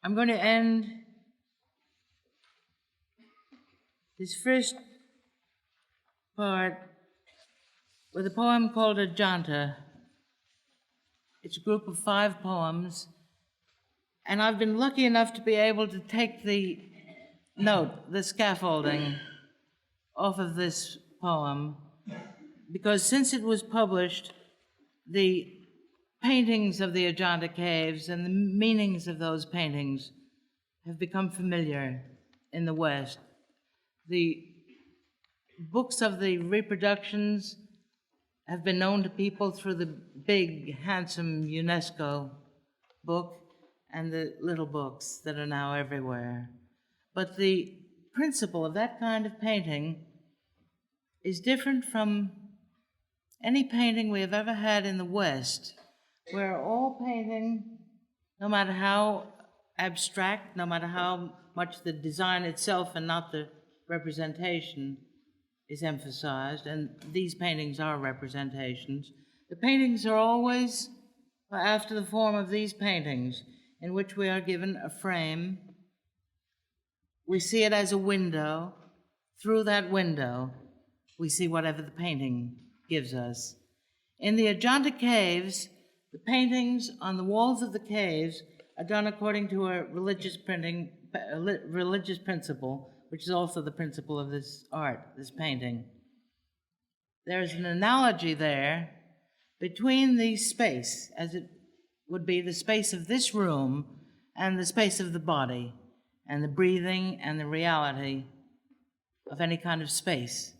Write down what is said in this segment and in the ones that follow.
I'm going to end this first part with a poem called Ajanta. It's a group of 5 poems, and I've been lucky enough to be able to take the scaffolding off of this poem, because since it was published, the paintings of the Ajanta caves and the meanings of those paintings have become familiar in the West. The books of the reproductions have been known to people through the big, handsome UNESCO book and the little books that are now everywhere. But the principle of that kind of painting is different from any painting we have ever had in the West, where all painting, no matter how abstract, no matter how much the design itself and not the representation is emphasized, and these paintings are representations, the paintings are always after the form of these paintings, in which we are given a frame. We see it as a window. Through that window, we see whatever the painting gives us. In the Ajanta caves, the paintings on the walls of the caves are done according to a religious principle, which is also the principle of this art, this painting. There's an analogy there between the space, as it would be the space of this room, and the space of the body, and the breathing and the reality of any kind of space.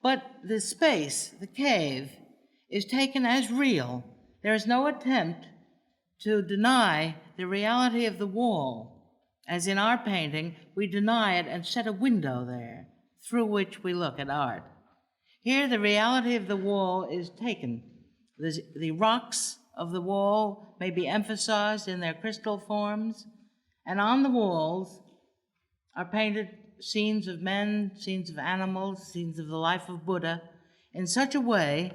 But the space, the cave, is taken as real. There is no attempt to deny the reality of the wall. As in our painting, we deny it and set a window there through which we look at art. Here, the reality of the wall is taken. The rocks of the wall may be emphasized in their crystal forms, and on the walls are painted scenes of men, scenes of animals, scenes of the life of Buddha, in such a way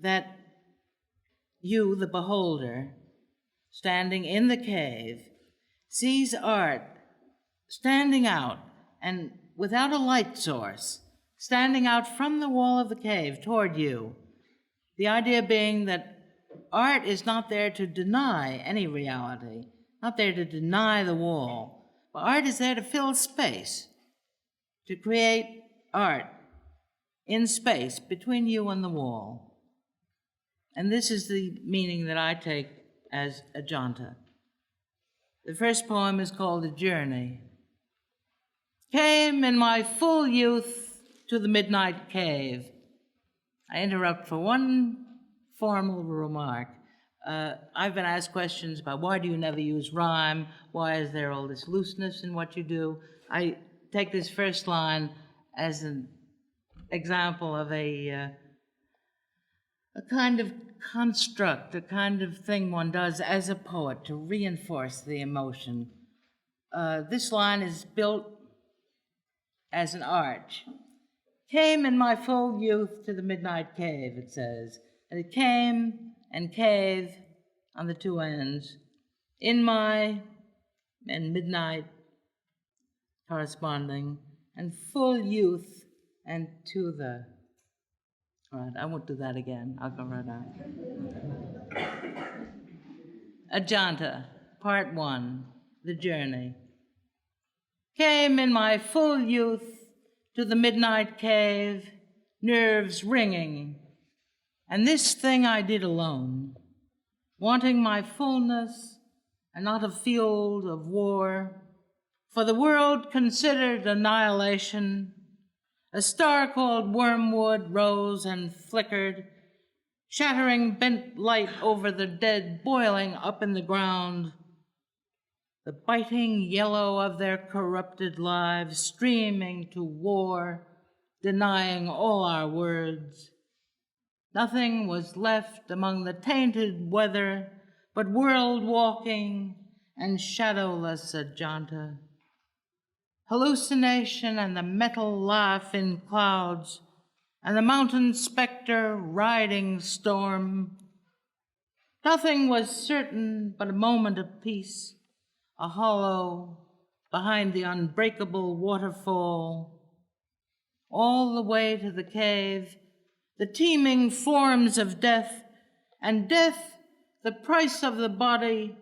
that you, the beholder, standing in the cave, sees art standing out, and without a light source, standing out from the wall of the cave toward you. The idea being that art is not there to deny any reality, not there to deny the wall, but art is there to fill space, to create art in space between you and the wall. And this is the meaning that I take as Ajanta. The first poem is called A Journey. Came in my full youth to the midnight cave. I interrupt for one formal remark. I've been asked questions about why do you never use rhyme? Why is there all this looseness in what you do? I take this first line as an example of a kind of construct, a kind of thing one does as a poet to reinforce the emotion. This line is built as an arch. Came in my full youth to the midnight cave, it says. And it came and cave on the two ends. In my and midnight corresponding, and full youth and to the. All right, I won't do that again. I'll go right on. Ajanta, Part 1, The Journey. Came in my full youth to the midnight cave, nerves ringing, and this thing I did alone, wanting my fullness and not a field of war, for the world considered annihilation. A star called wormwood rose and flickered, shattering bent light over the dead boiling up in the ground. The biting yellow of their corrupted lives streaming to war, denying all our words. Nothing was left among the tainted weather but world-walking and shadowless Ajanta. Hallucination and the metal laugh in clouds, and the mountain specter riding storm. Nothing was certain but a moment of peace, a hollow behind the unbreakable waterfall, all the way to the cave, the teeming forms of death, and death, the price of the body,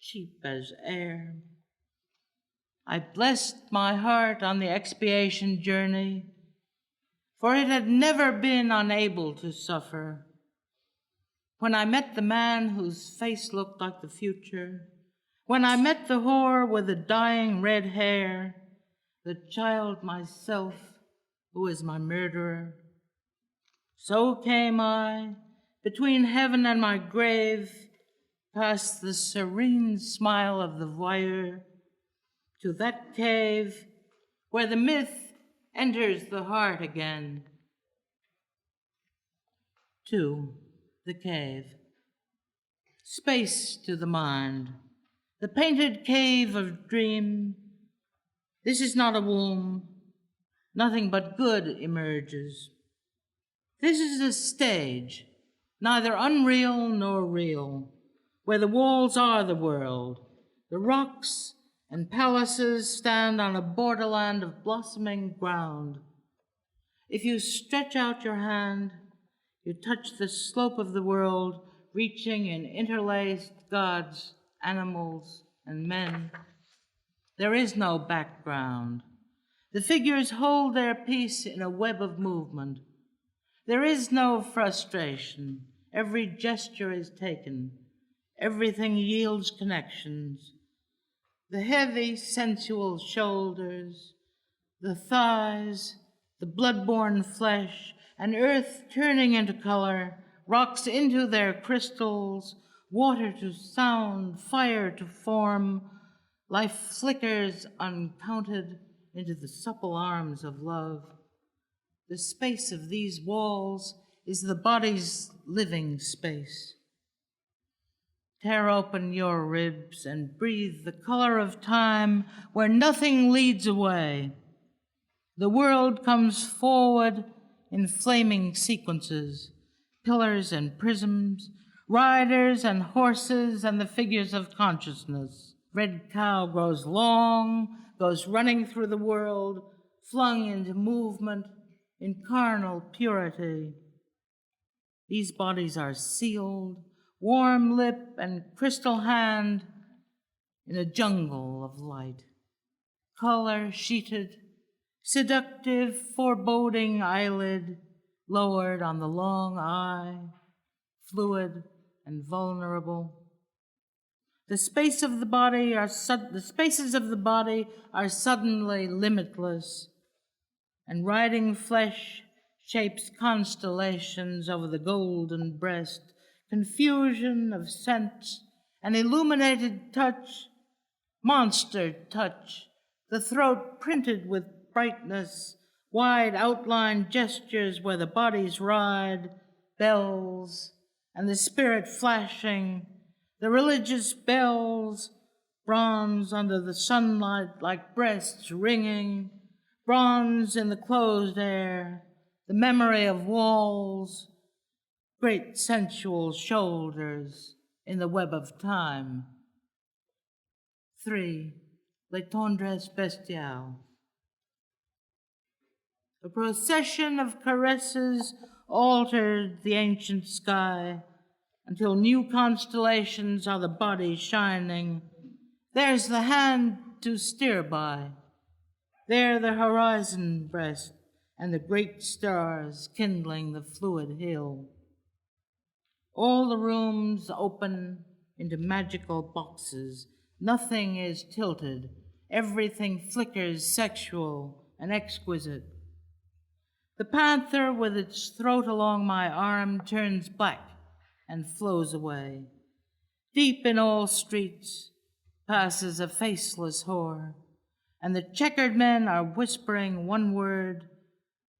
cheap as air. I blessed my heart on the expiation journey, for it had never been unable to suffer. When I met the man whose face looked like the future, when I met the whore with the dying red hair, the child myself who is my murderer, so came I, between heaven and my grave, past the serene smile of the voyeur, to that cave where the myth enters the heart again. 2. The cave. Space to the mind. The painted cave of dream. This is not a womb. Nothing but good emerges. This is a stage, neither unreal nor real, where the walls are the world. The rocks and palaces stand on a borderland of blossoming ground. If you stretch out your hand, you touch the slope of the world, reaching in interlaced gods, animals, and men. There is no background. The figures hold their peace in a web of movement. There is no frustration. Every gesture is taken. Everything yields connections. The heavy, sensual shoulders, the thighs, the blood-borne flesh, and earth turning into color, rocks into their crystals, water to sound, fire to form, life flickers uncounted into the supple arms of love. The space of these walls is the body's living space. Tear open your ribs and breathe the color of time where nothing leads away. The world comes forward in flaming sequences, pillars and prisms, riders and horses and the figures of consciousness. Red cow grows long, goes running through the world, flung into movement in carnal purity. These bodies are sealed, warm lip and crystal hand in a jungle of light. Color sheeted, seductive, foreboding eyelid lowered on the long eye, fluid and vulnerable. The spaces of the body are suddenly limitless, and riding flesh shapes constellations over the golden breast, confusion of scents, an illuminated touch, monster touch, the throat printed with brightness, wide outline gestures where the bodies ride, bells, and the spirit flashing, the religious bells, bronze under the sunlight like breasts ringing, bronze in the closed air, the memory of walls, great sensual shoulders in the web of time. 3. Les tendresses bestiales. A procession of caresses altered the ancient sky until new constellations are the body shining. There's the hand to steer by. There the horizon breast and the great stars kindling the fluid hill. All the rooms open into magical boxes. Nothing is tilted. Everything flickers sexual and exquisite. The panther with its throat along my arm turns black and flows away. Deep in all streets passes a faceless whore, and the checkered men are whispering one word.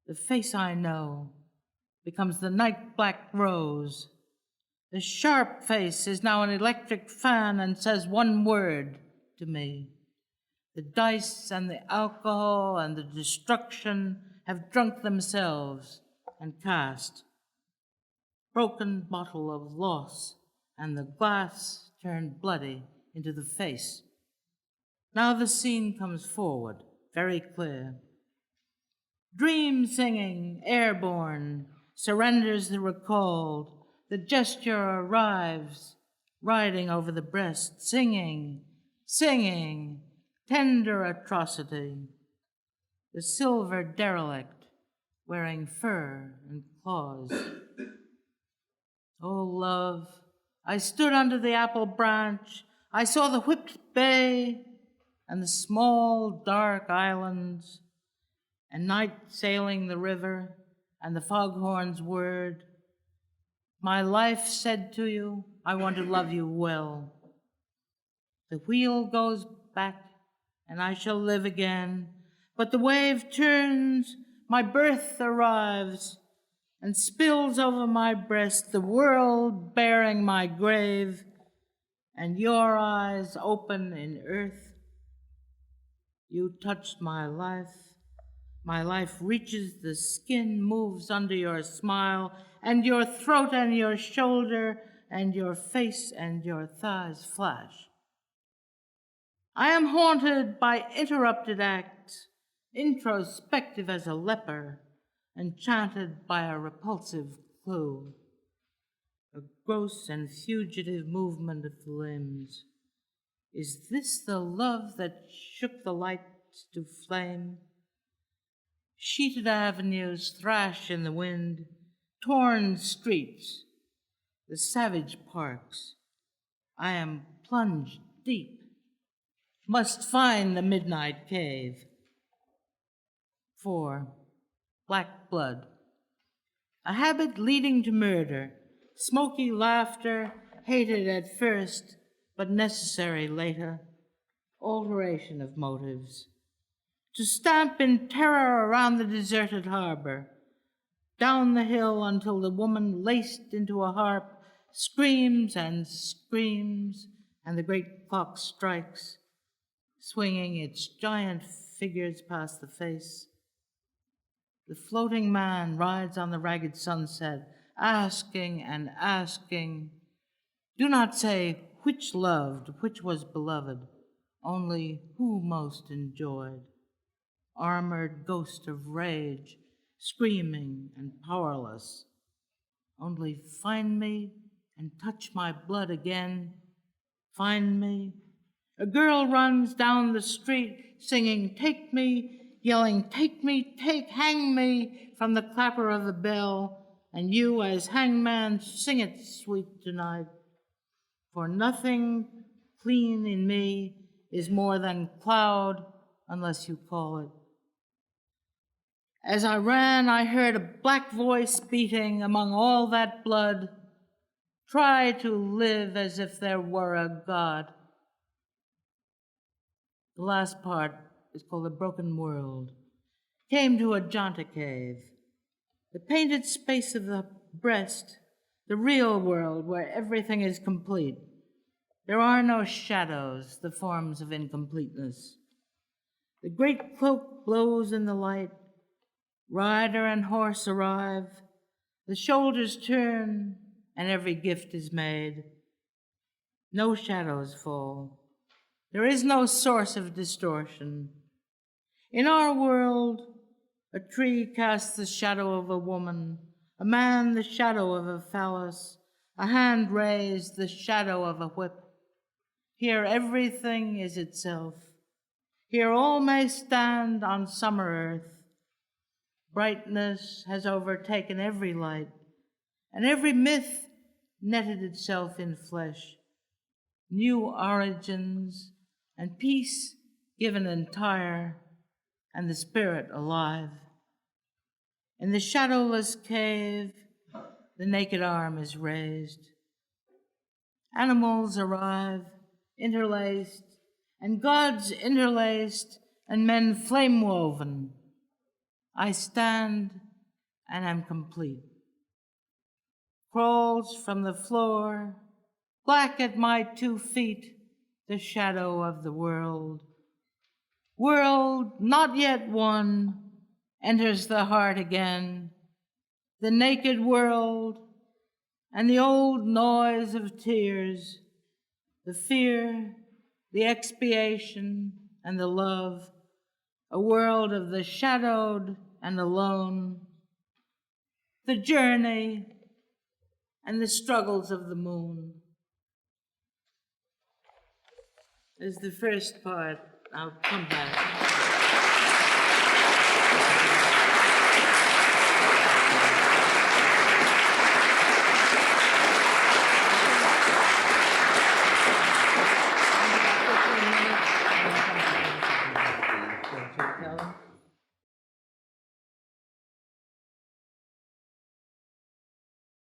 The face I know becomes the night black rose. The sharp face is now an electric fan and says one word to me. The dice and the alcohol and the destruction have drunk themselves and cast. Broken bottle of loss, and the glass turned bloody into the face Now the scene comes forward, very clear. Dream singing, airborne, surrenders the recalled. The gesture arrives, riding over the breast, singing, singing, tender atrocity. The silver derelict, wearing fur and claws. Oh, love, I stood under the apple branch. I saw the whipped bay and the small, dark islands, and night sailing the river, and the foghorn's word. My life said to you, I want to love you well. The wheel goes back, and I shall live again, but the wave turns, my birth arrives, and spills over my breast, the world bearing my grave, and your eyes open in earth. You touched my life reaches the skin, moves under your smile, and your throat and your shoulder, and your face and your thighs flash. I am haunted by interrupted acts, introspective as a leper, enchanted by a repulsive clue, a gross and fugitive movement of the limbs. Is this the love that shook the lights to flame? Sheeted avenues thrash in the wind, torn streets, the savage parks. I am plunged deep, must find the midnight cave. 4. Black blood. A habit leading to murder, smoky laughter, hated at first, but necessary later, alteration of motives. To stamp in terror around the deserted harbor, down the hill until the woman laced into a harp screams and screams, and the great clock strikes, swinging its giant figures past the face. The floating man rides on the ragged sunset, asking and asking. Do not say which loved, which was beloved, only who most enjoyed. Armored ghost of rage, screaming and powerless. Only find me and touch my blood again. Find me. A girl runs down the street singing, take me, yelling, take me, hang me, from the clapper of the bell, and you as hangman sing it sweet tonight. For nothing clean in me is more than cloud, unless you call it. As I ran, I heard a black voice beating among all that blood. Try to live as if there were a God. The last part is called The Broken World. Came to Ajanta cave, the painted space of the breast, the real world where everything is complete. There are no shadows, the forms of incompleteness. The great cloak blows in the light. Rider and horse arrive. The shoulders turn, and every gift is made. No shadows fall. There is no source of distortion. In our world, a tree casts the shadow of a woman, a man the shadow of a phallus, a hand raised the shadow of a whip. Here everything is itself. Here all may stand on summer earth. Brightness has overtaken every light, and every myth netted itself in flesh. New origins and peace given entire, and the spirit alive. In the shadowless cave, the naked arm is raised. Animals arrive, interlaced, and gods interlaced, and men flame-woven. I stand and am complete. Crawls from the floor, black at my 2 feet, the shadow of the world. World not yet won, enters the heart again, the naked world, and the old noise of tears, the fear, the expiation, and the love, a world of the shadowed and alone, the journey and the struggles of the moon. Is the first part. I'll come back.